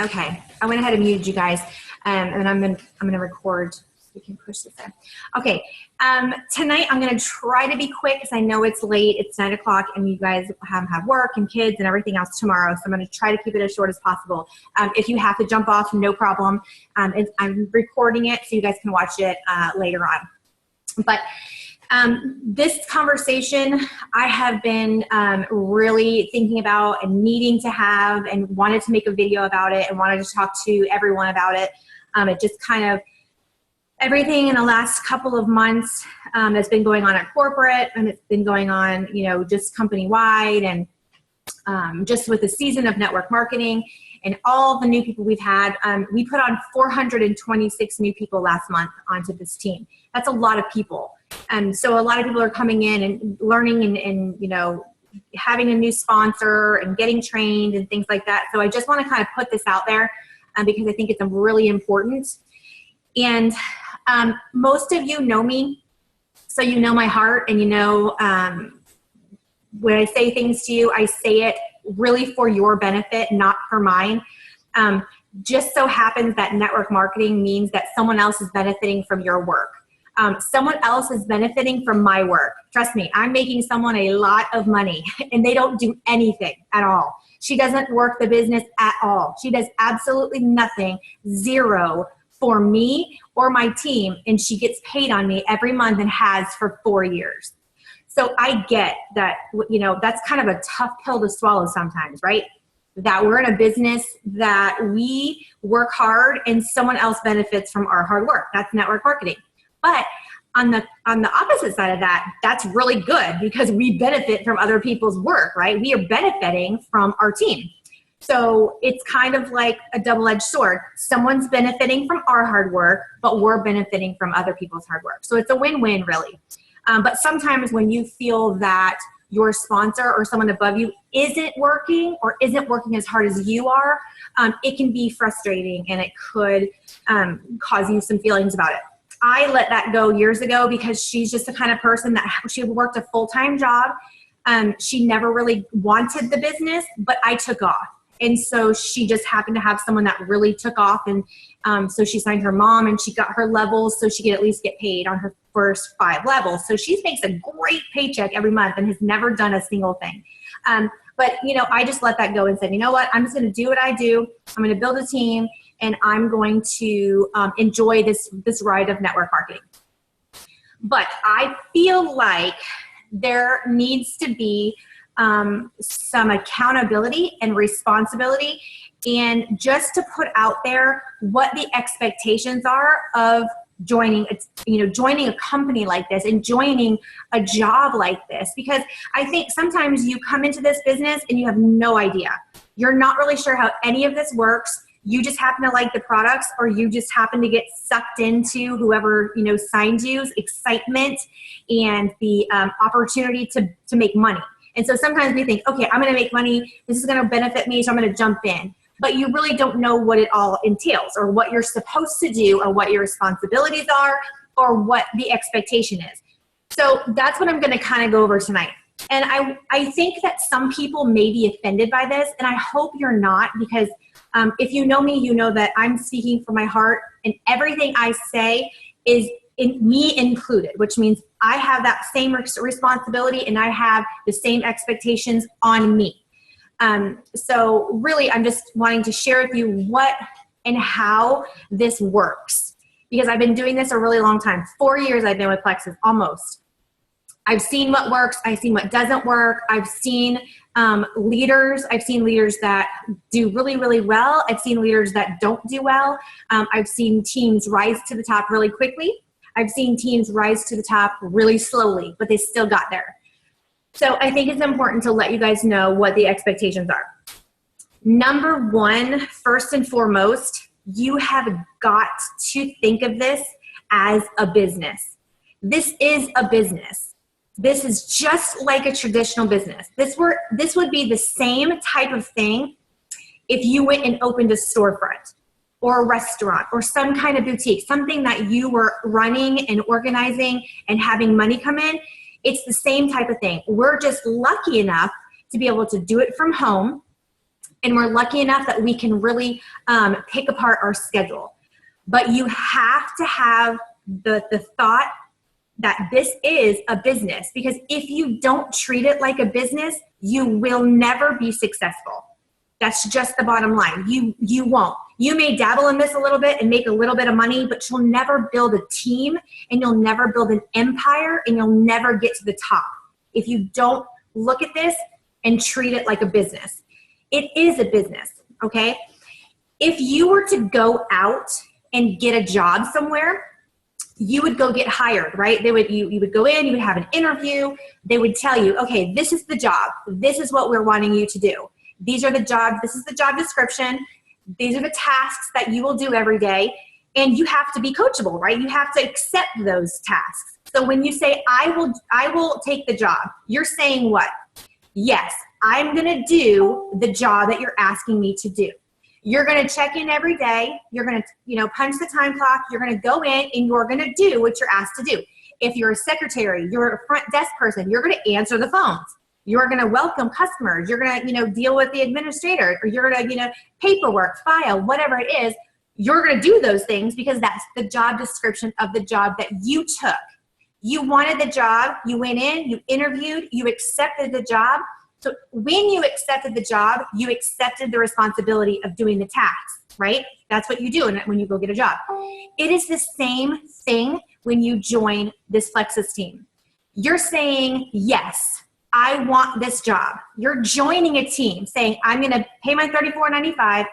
Okay, I went ahead and muted you guys, and I'm gonna record. We can push this in. Okay, tonight I'm gonna try to be quick because I know it's late. It's 9 o'clock, and you guys have work and kids and everything else tomorrow. So I'm gonna try to keep it as short as possible. If you have to jump off, no problem. I'm recording it so you guys can watch it later on. But this conversation I have been really thinking about and needing to have, and wanted to make a video about it and wanted to talk to everyone about it. It just kind of, everything in the last couple of months that's been going on at corporate, and it's been going on, you know, just company-wide, and just with the season of network marketing and all the new people we've had. We put on 426 new people last month onto this team. That's a lot of people. So a lot of people are coming in and learning and you know, having a new sponsor and getting trained and things like that. So I just want to kind of put this out there because I think it's really important. And most of you know me, so you know my heart, and you know when I say things to you, I say it really for your benefit, not for mine. Just so happens that network marketing means that someone else is benefiting from your work. Someone else is benefiting from my work. Trust me, I'm making someone a lot of money, and they don't do anything at all. She doesn't work the business at all. She does absolutely nothing, zero, for me or my team, and she gets paid on me every month and has for 4 years. So I get that, you know, that's kind of a tough pill to swallow sometimes, right? That we're in a business that we work hard and someone else benefits from our hard work. That's network marketing. But on the opposite side of that, that's really good because we benefit from other people's work, right? We are benefiting from our team. So it's kind of like a double-edged sword. Someone's benefiting from our hard work, but we're benefiting from other people's hard work. So it's a win-win, really. But sometimes when you feel that your sponsor or someone above you isn't working or isn't working as hard as you are, it can be frustrating, and it could cause you some feelings about it. I let that go years ago because she's just the kind of person that she worked a full-time job. She never really wanted the business, but I took off. And so she just happened to have someone that really took off. And so she signed her mom, and she got her levels so she could at least get paid on her first 5 levels. So she makes a great paycheck every month and has never done a single thing. But, you know, I just let that go and said, you know what, I'm just going to do what I do. I'm going to build a team, and I'm going to enjoy this ride of network marketing. But I feel like there needs to be some accountability and responsibility, and just to put out there what the expectations are of joining a company like this and joining a job like this. Because I think sometimes you come into this business and you have no idea. You're not really sure how any of this works. You just happen to like the products, or you just happen to get sucked into whoever, you know, signed you's excitement and the opportunity to make money. And so sometimes we think, okay, I'm going to make money. This is going to benefit me, so I'm going to jump in. But you really don't know what it all entails, or what you're supposed to do, or what your responsibilities are, or what the expectation is. So that's what I'm going to kind of go over tonight. And I think that some people may be offended by this, and I hope you're not, because if you know me, you know that I'm speaking from my heart, and everything I say is me included, which means I have that same responsibility, and I have the same expectations on me. So really, I'm just wanting to share with you what and how this works, because I've been doing this a really long time. 4 years I've been with Plexus, almost. I've seen what works. I've seen what doesn't work. I've seen leaders. I've seen leaders that do really, really well. I've seen leaders that don't do well. I've seen teams rise to the top really quickly. I've seen teams rise to the top really slowly, but they still got there. So I think it's important to let you guys know what the expectations are. Number one, first and foremost, you have got to think of this as a business. This is a business. This is just like a traditional business. This would be the same type of thing if you went and opened a storefront or a restaurant or some kind of boutique, something that you were running and organizing and having money come in. It's the same type of thing. We're just lucky enough to be able to do it from home. And we're lucky enough that we can really pick apart our schedule. But you have to have the thought that this is a business, because if you don't treat it like a business, you will never be successful. That's just the bottom line. You won't. You may dabble in this a little bit and make a little bit of money, but you'll never build a team, and you'll never build an empire, and you'll never get to the top if you don't look at this and treat it like a business. It is a business, okay? If you were to go out and get a job somewhere, you would go get hired, right? You would go in, you would have an interview. They would tell you, okay, this is the job. This is what we're wanting you to do. These are the jobs. This is the job description. These are the tasks that you will do every day. And you have to be coachable, right? You have to accept those tasks. So when you say, I will take the job, you're saying what? Yes, I'm going to do the job that you're asking me to do. You're going to check in every day. You're going to, punch the time clock. You're going to go in and you're going to do what you're asked to do. If you're a secretary, you're a front desk person, you're going to answer the phones. You're going to welcome customers. You're going to, deal with the administrator, or you're going to, paperwork, file, whatever it is. You're going to do those things because that's the job description of the job that you took. You wanted the job. You went in, you interviewed, you accepted the job. So when you accepted the job, you accepted the responsibility of doing the tasks, right? That's what you do when you go get a job. It is the same thing when you join this Plexus team. You're saying, yes, I want this job. You're joining a team saying, I'm going to pay my $34.95.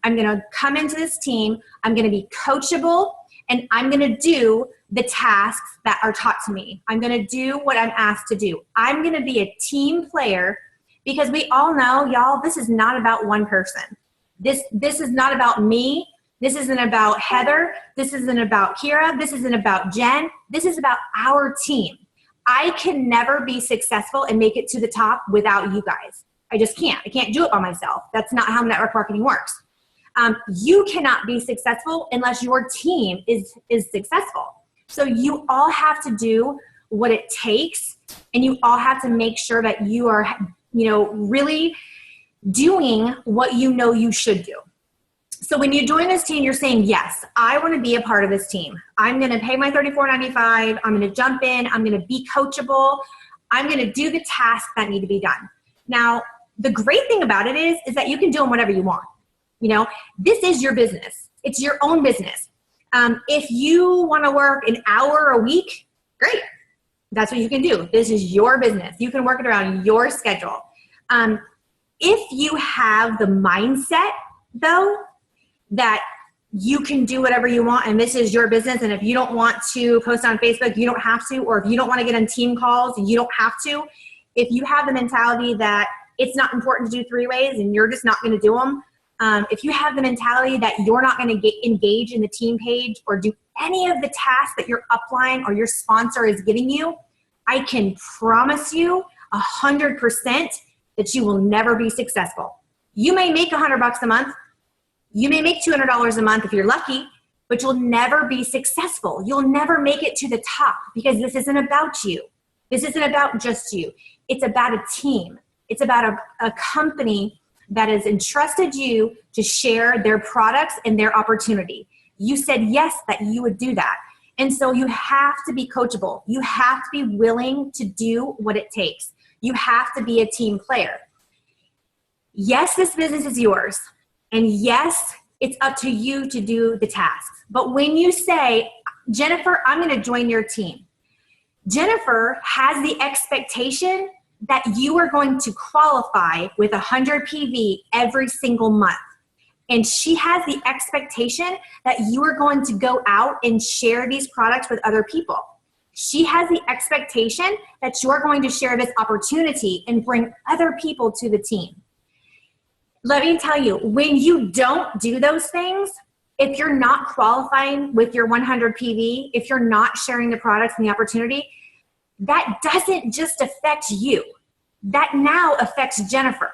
I'm going to come into this team. I'm going to be coachable, and I'm going to do the tasks that are taught to me. I'm going to do what I'm asked to do. I'm going to be a team player, because we all know, y'all, this is not about one person. This is not about me. This isn't about Heather. This isn't about Kira. This isn't about Jen. This is about our team. I can never be successful and make it to the top without you guys. I just can't. I can't do it by myself. That's not how network marketing works. You cannot be successful unless your team is successful. So you all have to do what it takes, and you all have to make sure that you are, really doing what you should do. So when you join this team, you're saying, yes, I want to be a part of this team. I'm going to pay my $34.95. I'm going to jump in. I'm going to be coachable. I'm going to do the tasks that need to be done. Now, the great thing about it is that you can do them whenever you want. This is your business. It's your own business. If you want to work an hour a week, great. That's what you can do. This is your business. You can work it around your schedule. If you have the mindset, though, that you can do whatever you want and this is your business, and if you don't want to post on Facebook, you don't have to, or if you don't want to get on team calls, you don't have to. If you have the mentality that it's not important to do three-ways and you're just not going to do them, if you have the mentality that you're not going to engage in the team page or do any of the tasks that your upline or your sponsor is giving you, I can promise you 100% that you will never be successful. You may make $100 a month. You may make $200 a month if you're lucky, but you'll never be successful. You'll never make it to the top, because this isn't about you. This isn't about just you. It's about a team. It's about a company that has entrusted you to share their products and their opportunity. You said yes, that you would do that. And so you have to be coachable. You have to be willing to do what it takes. You have to be a team player. Yes, this business is yours. And yes, it's up to you to do the tasks. But when you say, Jennifer, I'm going to join your team, Jennifer has the expectation that you are going to qualify with 100 PV every single month. And she has the expectation that you are going to go out and share these products with other people. She has the expectation that you're going to share this opportunity and bring other people to the team. Let me tell you, when you don't do those things, if you're not qualifying with your 100 PV, if you're not sharing the products and the opportunity, that doesn't just affect you. That now affects Jennifer,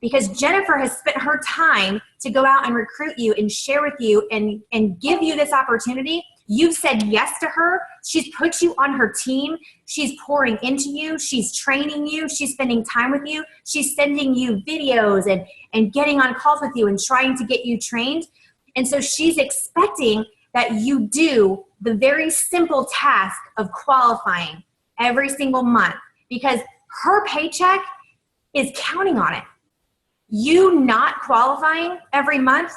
because Jennifer has spent her time to go out and recruit you and share with you and give you this opportunity You've said yes to her. She's put you on her team. She's pouring into you. She's training you. She's spending time with you. She's sending you videos and getting on calls with you and trying to get you trained. And so she's expecting that you do the very simple task of qualifying every single month because her paycheck is counting on it. You not qualifying every month,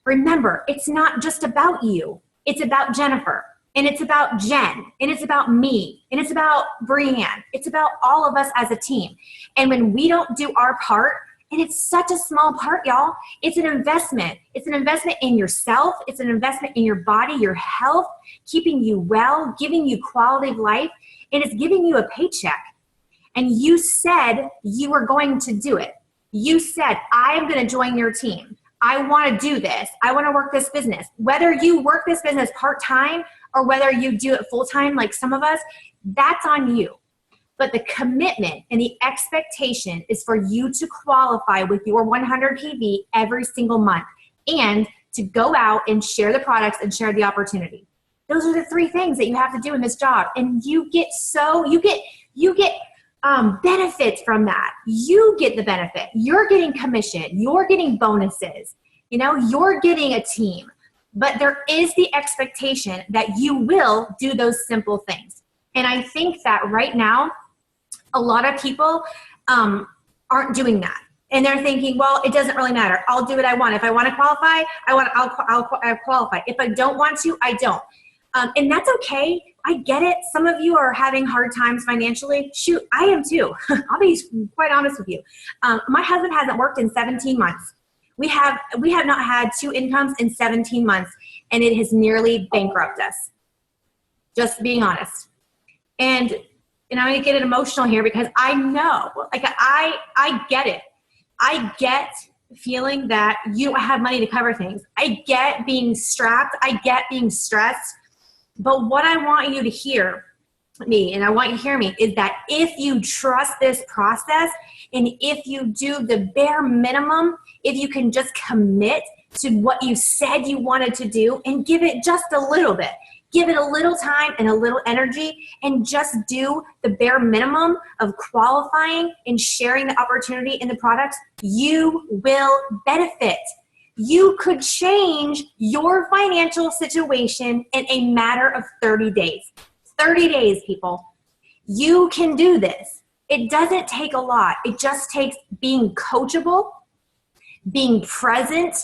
remember, it's not just about you. It's about Jennifer, and it's about Jen, and it's about me, and it's about Brianne. It's about all of us as a team. And when we don't do our part, and it's such a small part, y'all, it's an investment. It's an investment in yourself. It's an investment in your body, your health, keeping you well, giving you quality of life, and it's giving you a paycheck. And you said you were going to do it. You said, I am going to join your team. I want to do this. I want to work this business. Whether you work this business part-time or whether you do it full-time like some of us, that's on you. But the commitment and the expectation is for you to qualify with your 100 PV every single month and to go out and share the products and share the opportunity. Those are the three things that you have to do in this job. And you get benefits from that. You get the benefit. You're getting commission. You're getting bonuses. You're getting a team. But there is the expectation that you will do those simple things. And I think that right now, a lot of people aren't doing that. And they're thinking, well, it doesn't really matter. I'll do what I want. If I want to qualify, I'll qualify. If I don't want to, I don't. And that's okay. I get it. Some of you are having hard times financially. Shoot, I am too. I'll be quite honest with you. My husband hasn't worked in 17 months. We have not had two incomes in 17 months, and it has nearly bankrupted us. Just being honest. And I'm going to get emotional here because I know, I get it. I get feeling that you don't have money to cover things. I get being strapped. I get being stressed. But what I want you to hear and I want you to hear me, is that if you trust this process and if you do the bare minimum, if you can just commit to what you said you wanted to do and give it just a little bit, give it a little time and a little energy and just do the bare minimum of qualifying and sharing the opportunity in the products, you will benefit. You could change your financial situation in a matter of 30 days. 30 days, people. You can do this. It doesn't take a lot. It just takes being coachable, being present,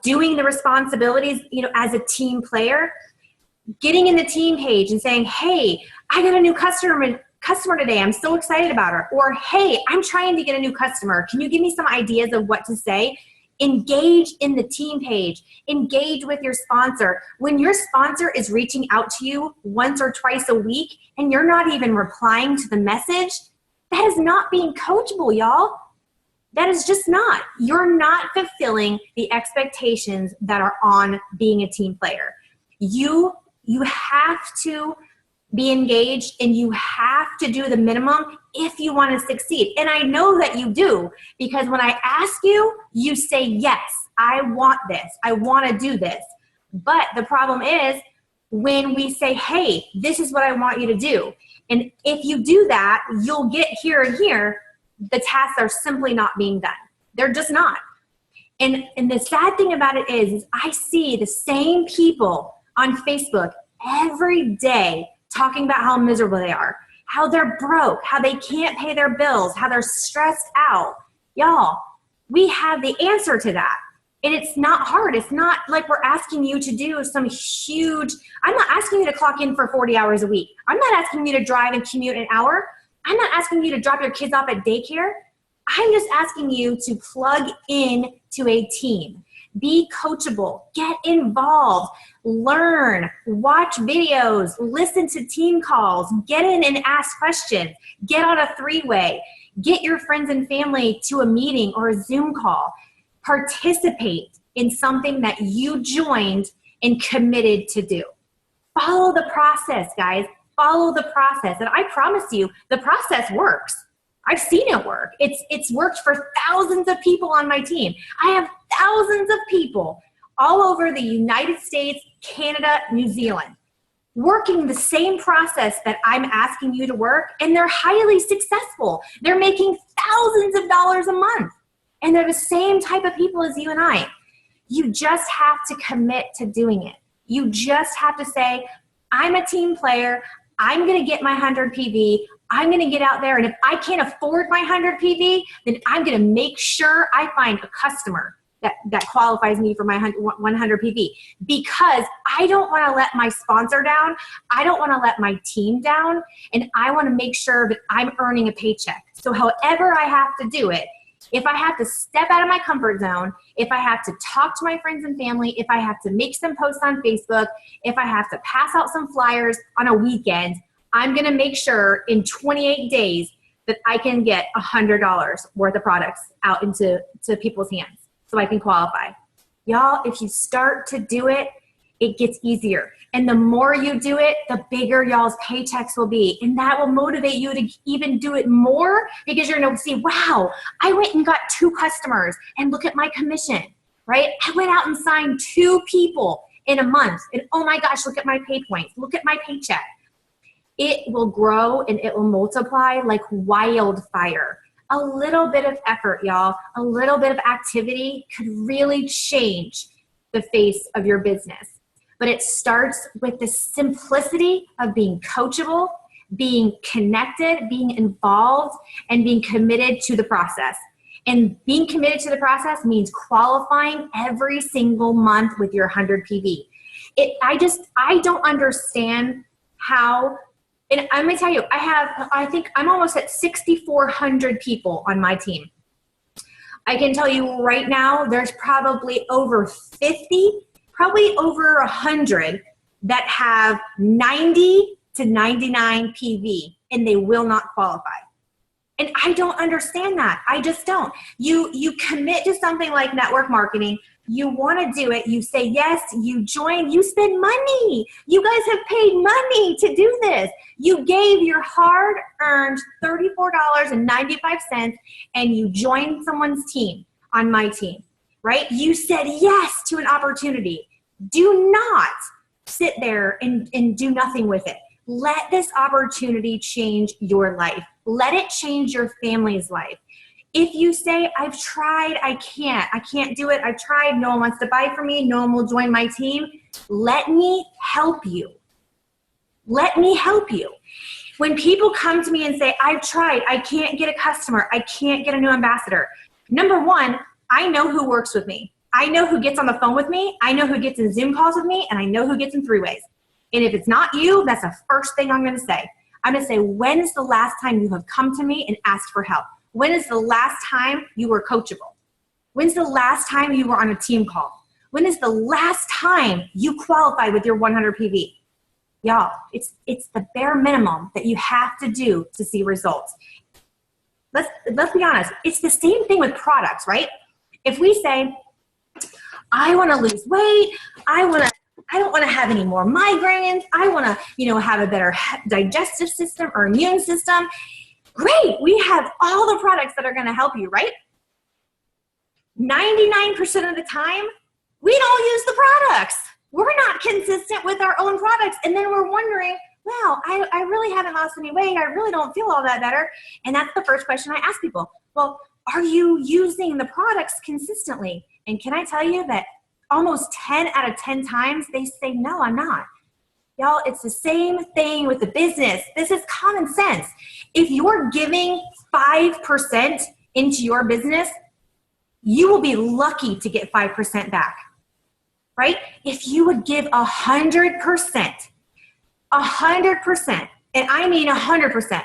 doing the responsibilities, as a team player, getting in the team page and saying, hey, I got a new customer today. I'm so excited about her. Or, hey, I'm trying to get a new customer. Can you give me some ideas of what to say? Engage in the team page. Engage with your sponsor. When your sponsor is reaching out to you once or twice a week and you're not even replying to the message, that is not being coachable, y'all. That is just not. You're not fulfilling the expectations that are on being a team player. You have to be engaged and you have to do the minimum if you want to succeed. And I know that you do, because when I ask you, you say, yes, I want this. I want to do this. But the problem is when we say, hey, this is what I want you to do. And if you do that, you'll get here and here. The tasks are simply not being done. They're just not. And the sad thing about it is I see the same people on Facebook every day talking about how miserable they are, how they're broke, how they can't pay their bills, how they're stressed out. Y'all, we have the answer to that. And it's not hard. It's not like we're asking you to do some huge, I'm not asking you to clock in for 40 hours a week. I'm not asking you to drive and commute an hour. I'm not asking you to drop your kids off at daycare. I'm just asking you to plug in to a team. Be coachable, get involved, learn, watch videos, listen to team calls, get in and ask questions, get on a three-way, get your friends and family to a meeting or a Zoom call. Participate in something that you joined and committed to do. Follow the process, guys. Follow the process. And I promise you, the process works. I've seen it work. It's worked for thousands of people on my team. I have thousands of people all over the United States, Canada, New Zealand, working the same process that I'm asking you to work, and they're highly successful. They're making thousands of dollars a month, and they're the same type of people as you and I. You just have to commit to doing it. You just have to say, I'm a team player. I'm going to get my 100 PV. I'm going to get out there, and if I can't afford my 100 PV, then I'm going to make sure I find a customer that qualifies me for my 100 PV, because I don't want to let my sponsor down. I don't want to let my team down, and I want to make sure that I'm earning a paycheck. So however I have to do it, if I have to step out of my comfort zone, if I have to talk to my friends and family, if I have to make some posts on Facebook, if I have to pass out some flyers on a weekend, I'm going to make sure in 28 days that I can get $100 worth of products out into people's hands so I can qualify. Y'all, if you start to do it, it gets easier. And the more you do it, the bigger y'all's paychecks will be. And that will motivate you to even do it more, because you're going to see, wow, I went and got 2 customers and look at my commission, right? I went out and signed 2 people in a month. And oh my gosh, look at my pay points. Look at my paycheck. It will grow and it will multiply like wildfire. A little bit of effort, y'all, a little bit of activity could really change the face of your business. But it starts with the simplicity of being coachable, being connected, being involved, and being committed to the process. And being committed to the process means qualifying every single month with your 100 PV. I don't understand how. And I'm going to tell you, I think I'm almost at 6,400 people on my team. I can tell you right now, there's probably over 50, probably over 100 that have 90 to 99 PV, and they will not qualify. And I don't understand that. I just don't. You commit to something like network marketing. You want to do it. You say yes. You join. You spend money. You guys have paid money to do this. You gave your hard-earned $34.95, and you joined someone's team on my team, right? You said yes to an opportunity. Do not sit there and do nothing with it. Let this opportunity change your life. Let it change your family's life. If you say, I've tried, I can't do it, I've tried, no one wants to buy from me, no one will join my team, let me help you. Let me help you. When people come to me and say, I've tried, I can't get a customer, I can't get a new ambassador, number one, I know who works with me. I know who gets on the phone with me, I know who gets in Zoom calls with me, and I know who gets in 3-ways. And if it's not you, that's the first thing I'm going to say. I'm going to say, when is the last time you have come to me and asked for help? When is the last time you were coachable? When's the last time you were on a team call? When is the last time you qualified with your 100 PV? Y'all, it's the bare minimum that you have to do to see results. Let's be honest. It's the same thing with products, right? If we say, I want to lose weight, I don't want to have any more migraines, I want to, have a better digestive system or immune system. Great, we have all the products that are going to help you, right? 99% of the time, we don't use the products. We're not consistent with our own products. And then we're wondering, well, I really haven't lost any weight. I really don't feel all that better. And that's the first question I ask people. Well, are you using the products consistently? And can I tell you that almost 10 out of 10 times they say, no, I'm not. Y'all, it's the same thing with the business. This is common sense. If you're giving 5% into your business, you will be lucky to get 5% back, right? If you would give 100%, and I mean 100%,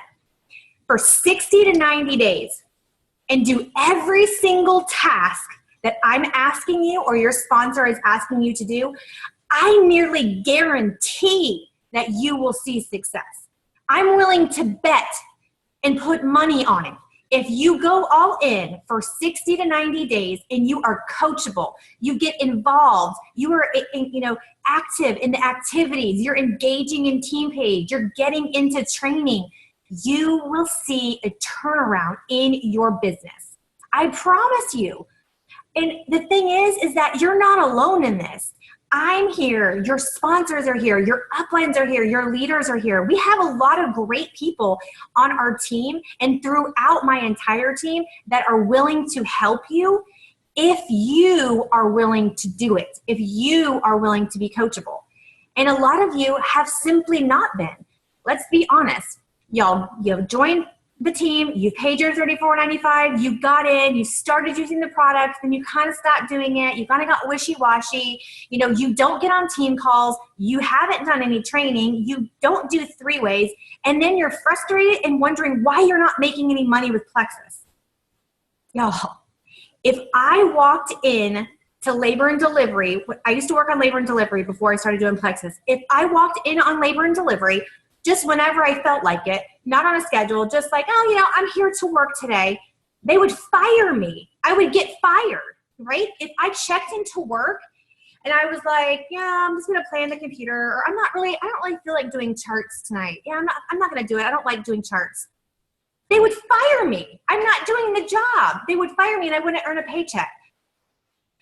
for 60 to 90 days, and do every single task that I'm asking you or your sponsor is asking you to do, I nearly guarantee that you will see success. I'm willing to bet and put money on it. If you go all in for 60 to 90 days and you are coachable, you get involved, you are active in the activities, you're engaging in Team Page, you're getting into training, you will see a turnaround in your business. I promise you. And the thing is that you're not alone in this. I'm here, your sponsors are here, your uplines are here, your leaders are here. We have a lot of great people on our team and throughout my entire team that are willing to help you if you are willing to do it, if you are willing to be coachable. And a lot of you have simply not been. Let's be honest. Y'all, you've joined the team, you paid your $34.95, you got in, you started using the product, then you kind of stopped doing it, you kind of got wishy-washy, you don't get on team calls, you haven't done any training, you don't do 3-ways, and then you're frustrated and wondering why you're not making any money with Plexus. Y'all, if I walked in to labor and delivery, I used to work on labor and delivery before I started doing Plexus. If I walked in on labor and delivery, just whenever I felt like it, not on a schedule, just like, I'm here to work today, they would fire me. I would get fired, right? If I checked into work and I was like, I'm just going to play on the computer, or I don't really feel like doing charts tonight. I'm not going to do it. I don't like doing charts. They would fire me. I'm not doing the job. They would fire me and I wouldn't earn a paycheck.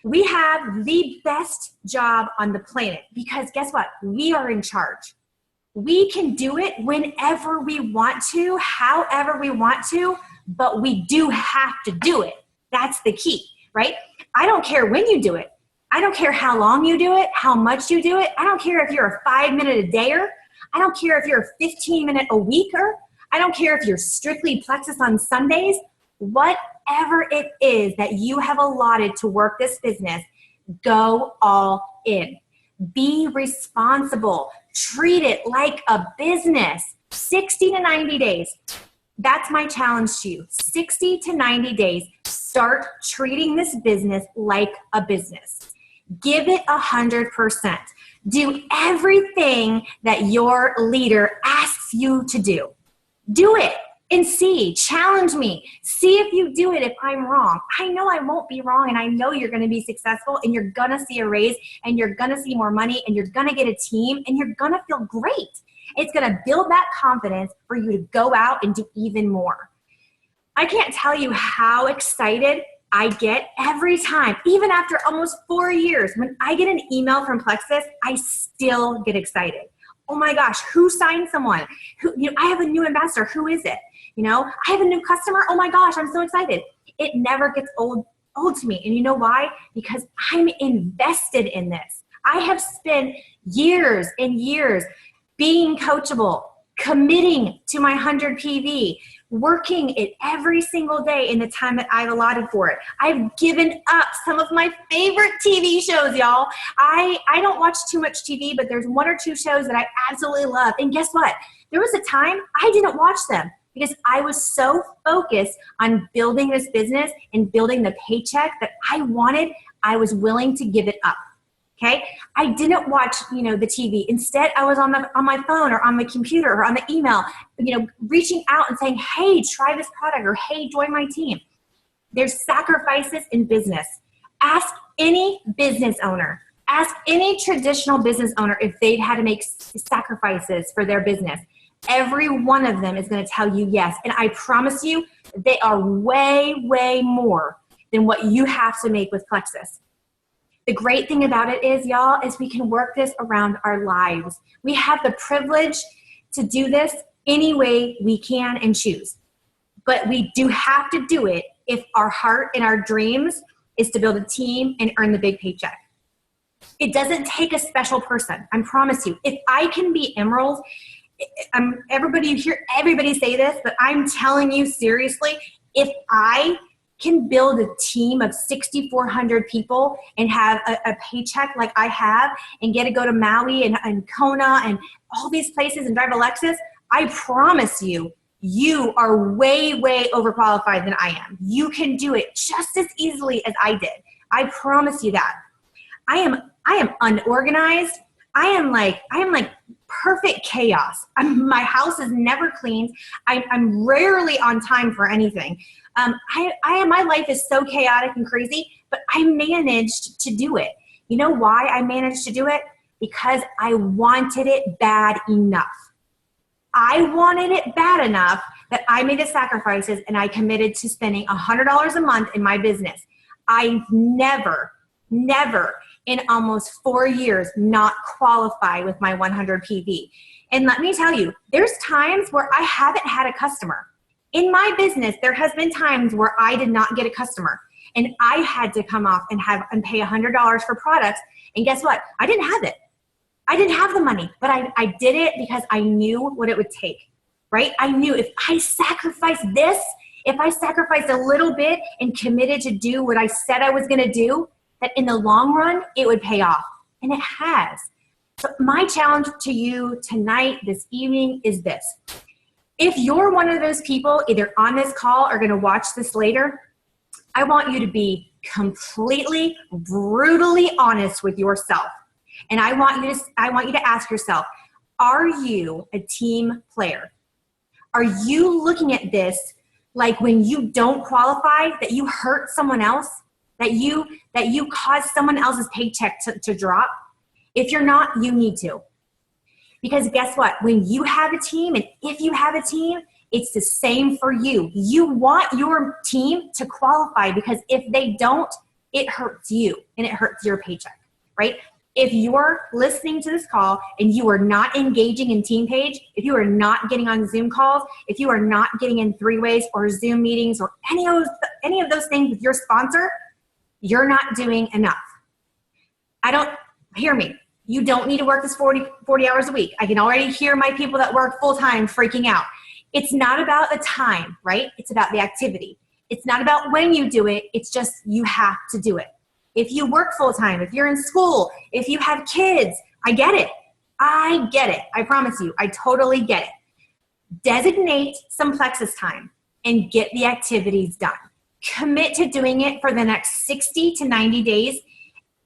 We have the best job on the planet because guess what? We are in charge. We can do it whenever we want to, however we want to, but we do have to do it. That's the key, right? I don't care when you do it. I don't care how long you do it, how much you do it. I don't care if you're a 5-minute a dayer. I don't care if you're a 15-minute a weeker. I don't care if you're strictly Plexus on Sundays. Whatever it is that you have allotted to work this business, go all in. Be responsible. Treat it like a business. 60 to 90 days. That's my challenge to you. 60 to 90 days. Start treating this business like a business. Give it 100%. Do everything that your leader asks you to do. Do it and see. Challenge me. See if you do it if I'm wrong. I know I won't be wrong, and I know you're going to be successful, and you're going to see a raise, and you're going to see more money, and you're going to get a team, and you're going to feel great. It's going to build that confidence for you to go out and do even more. I can't tell you how excited I get every time, even after almost 4 years. When I get an email from Plexus, I still get excited. Oh my gosh, who signed someone? I have a new ambassador. Who is it? I have a new customer. Oh my gosh, I'm so excited. It never gets old to me. And you know why? Because I'm invested in this. I have spent years and years being coachable, committing to my 100 PV, working it every single day in the time that I've allotted for it. I've given up some of my favorite TV shows, y'all. I don't watch too much TV, but there's 1 or 2 shows that I absolutely love. And guess what? There was a time I didn't watch them because I was so focused on building this business and building the paycheck that I wanted. I was willing to give it up. Okay, I didn't watch, the TV. Instead, I was on my phone or on the computer or on the email, reaching out and saying, hey, try this product, or hey, join my team. There's sacrifices in business. Ask any business owner, ask any traditional business owner if they've had to make sacrifices for their business. Every one of them is going to tell you yes. And I promise you, they are way, way more than what you have to make with Plexus. The great thing about it is, y'all, is we can work this around our lives. We have the privilege to do this any way we can and choose. But we do have to do it if our heart and our dreams is to build a team and earn the big paycheck. It doesn't take a special person. I promise you. If I can be Emerald, everybody hear everybody say this, but I'm telling you seriously, if I can build a team of 6,400 people and have a paycheck like I have and get to go to Maui and Kona and all these places and drive a Lexus, I promise you, you are way, way overqualified than I am. You can do it just as easily as I did. I promise you that. I am unorganized. I am like perfect chaos. My house is never cleaned. I'm rarely on time for anything. My life is so chaotic and crazy, but I managed to do it. You know why I managed to do it? Because I wanted it bad enough. I wanted it bad enough that I made the sacrifices and I committed to spending $100 a month in my business. I've never in almost 4 years not qualified with my 100 PV. And let me tell you, there's times where I haven't had a customer. In my business, there has been times where I did not get a customer and I had to come off and pay $100 for products. And guess what? I didn't have it. I didn't have the money, but I did it because I knew what it would take, right? I knew if I sacrificed this, if I sacrificed a little bit and committed to do what I said I was going to do, that in the long run, it would pay off. And it has. So my challenge to you tonight, this evening, is this. If you're one of those people, either on this call or going to watch this later, I want you to be completely, brutally honest with yourself. And I want you to ask yourself, are you a team player? Are you looking at this like when you don't qualify, that you hurt someone else, that you cause someone else's paycheck to drop? If you're not, you need to. Because guess what? When you have a team, and if you have a team, it's the same for you. You want your team to qualify, because if they don't, it hurts you and it hurts your paycheck, right? If you're listening to this call and you are not engaging in Team Page, if you are not getting on Zoom calls, if you are not getting in 3-ways or Zoom meetings or any of those things with your sponsor, you're not doing enough. Hear me. You don't need to work this 40 hours a week. I can already hear my people that work full-time freaking out. It's not about the time, right? It's about the activity. It's not about when you do it. It's just you have to do it. If you work full-time, if you're in school, if you have kids, I get it. I get it. I promise you, I totally get it. Designate some Plexus time and get the activities done. Commit to doing it for the next 60 to 90 days.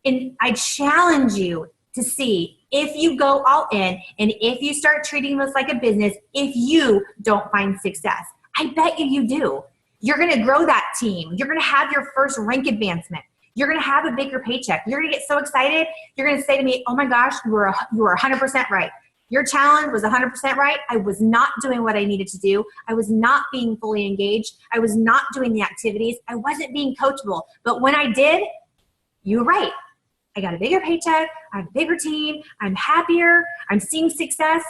And I challenge you to see if you go all in and if you start treating this like a business, if you don't find success. I bet you do. You're going to grow that team. You're going to have your first rank advancement. You're going to have a bigger paycheck. You're going to get so excited. You're going to say to me, oh my gosh, you were 100% right. Your challenge was 100% right. I was not doing what I needed to do. I was not being fully engaged. I was not doing the activities. I wasn't being coachable. But when I did, you were right. I got a bigger paycheck. I have a bigger team. I'm happier. I'm seeing success.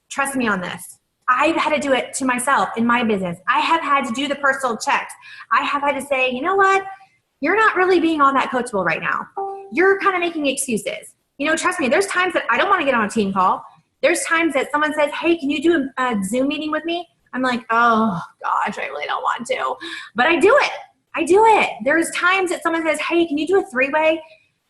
Trust me on this. I've had to do it to myself in my business. I have had to do the personal checks. I have had to say, you know what? You're not really being all that coachable right now. You're kind of making excuses. You know, trust me, there's times that I don't want to get on a team call. There's times that someone says, hey, can you do a Zoom meeting with me? I'm like, oh gosh, I really don't want to. But I do it. I do it. There's times that someone says, hey, can you do a 3-way?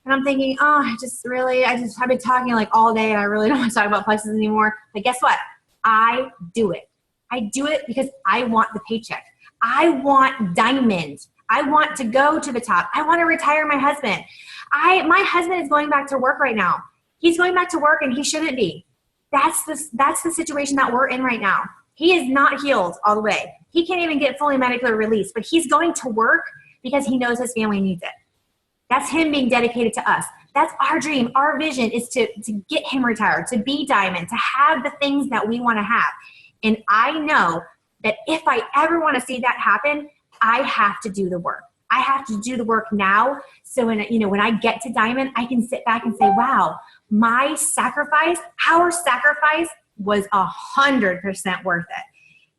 And I'm thinking, oh, I've been talking like all day and I really don't want to talk about Plexus anymore. But guess what? I do it. I do it because I want the paycheck. I want diamond. I want to go to the top. I want to retire my husband. My husband is going back to work right now. He's going back to work and he shouldn't be. That's the situation that we're in right now. He is not healed all the way. He can't even get fully medically released, but he's going to work because he knows his family needs it. That's him being dedicated to us. That's our dream. Our vision is to get him retired, to be diamond, to have the things that we want to have. And I know that if I ever want to see that happen, I have to do the work. I have to do the work now. So when I get to diamond, I can sit back and say, wow, our sacrifice was 100% worth it.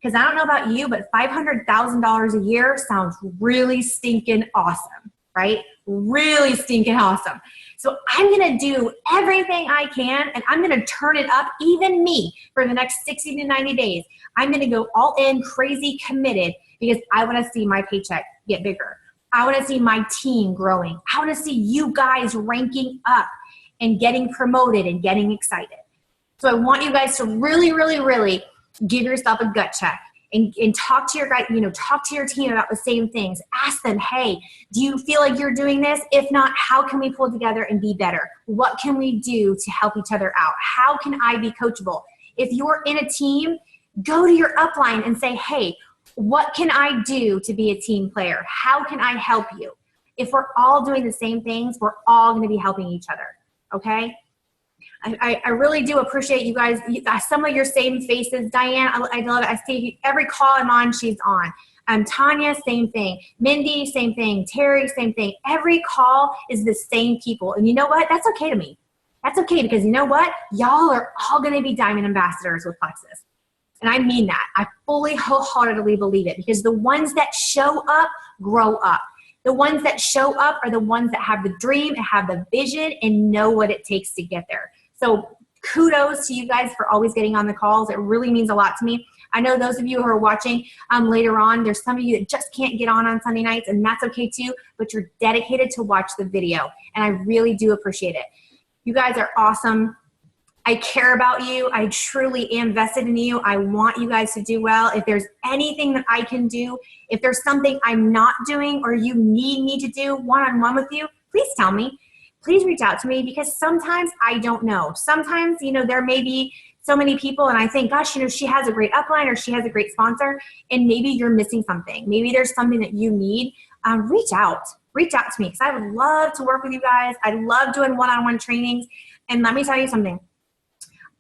Because I don't know about you, but $500,000 a year sounds really stinking awesome, right? Really stinking awesome. So I'm going to do everything I can, and I'm going to turn it up, even me, for the next 60 to 90 days. I'm going to go all in, crazy committed, because I want to see my paycheck get bigger. I want to see my team growing. I want to see you guys ranking up and getting promoted and getting excited. So I want you guys to really, really, really give yourself a gut check and talk to your guys, talk to your team about the same things. Ask them, hey, do you feel like you're doing this? If not, how can we pull together and be better? What can we do to help each other out? How can I be coachable? If you're in a team, go to your upline and say, hey, what can I do to be a team player? How can I help you? If we're all doing the same things, we're all going to be helping each other, okay? I really do appreciate you guys. Some of your same faces. Diane, I love it. I see every call I'm on, she's on. Tanya, same thing. Mindy, same thing. Terry, same thing. Every call is the same people. And you know what? That's okay to me. That's okay, because you know what? Y'all are all going to be diamond ambassadors with Plexus. And I mean that. I fully, wholeheartedly believe it, because the ones that show up grow up. The ones that show up are the ones that have the dream and have the vision and know what it takes to get there. So kudos to you guys for always getting on the calls. It really means a lot to me. I know those of you who are watching later on, there's some of you that just can't get on Sunday nights, and that's okay too, but you're dedicated to watch the video, and I really do appreciate it. You guys are awesome. I care about you. I truly am vested in you. I want you guys to do well. If there's anything that I can do, if there's something I'm not doing or you need me to do one-on-one with you, please tell me. Please reach out to me, because sometimes I don't know. Sometimes, you know, there may be so many people and I think, gosh, you know, she has a great upline or she has a great sponsor, and maybe you're missing something. Maybe there's something that you need. Reach out to me, because I would love to work with you guys. I love doing one-on-one trainings. And let me tell you something.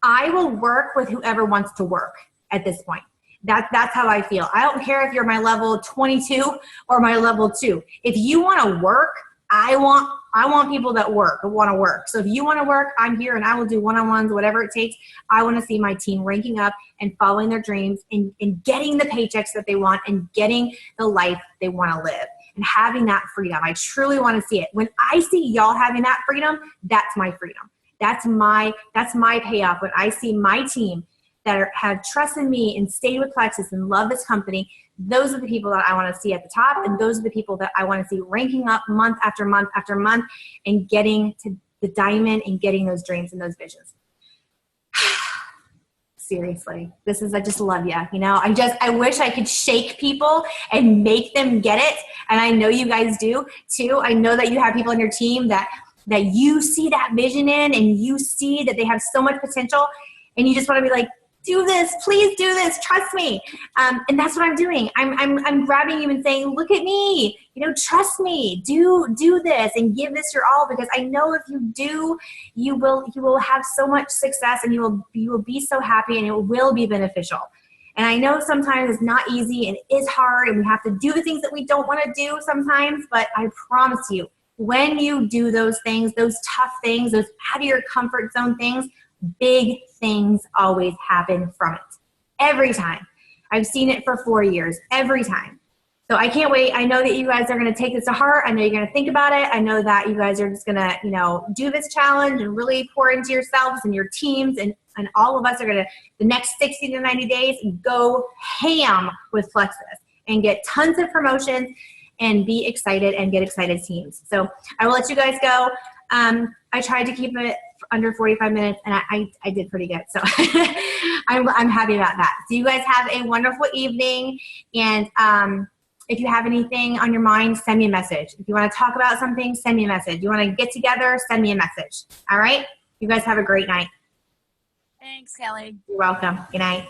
I will work with whoever wants to work at this point. That's how I feel. I don't care if you're my level 22 or my level 2. If you want to work, I want people that want to work. So if you want to work, I'm here, and I will do one-on-ones, whatever it takes. I want to see my team ranking up and following their dreams and getting the paychecks that they want and getting the life they want to live and having that freedom. I truly want to see it. When I see y'all having that freedom, that's my freedom. That's my payoff. When I see my team that have trust in me and stayed with Plexus and love this company, those are the people that I want to see at the top, and those are the people that I want to see ranking up month after month after month and getting to the diamond and getting those dreams and those visions. Seriously, I just love you. You know, I wish I could shake people and make them get it. And I know you guys do too. I know that you have people on your team that you see that vision in, and you see that they have so much potential, and you just want to be like, do this, please do this, trust me. And that's what I'm doing. I'm grabbing you and saying, look at me, you know, trust me, do this and give this your all, because I know if you do, you will have so much success, and you will be so happy, and it will be beneficial. And I know sometimes it's not easy and it is hard, and we have to do the things that we don't want to do sometimes, but I promise you, when you do those things, those tough things, those out of your comfort zone things, big things always happen from it. Every time. I've seen it for 4 years, every time. So I can't wait. I know that you guys are going to take this to heart. I know you're going to think about it. I know that you guys are just going to, you know, do this challenge and really pour into yourselves and your teams, and all of us are going to, the next 60 to 90 days, go ham with Plexus and get tons of promotions and be excited and get excited teams. So I will let you guys go. I tried to keep it under 45 minutes, and I did pretty good. So I'm happy about that. So you guys have a wonderful evening. And if you have anything on your mind, send me a message. If you want to talk about something, send me a message. You want to get together, send me a message. All right? You guys have a great night. Thanks, Kelly. You're welcome. Good night.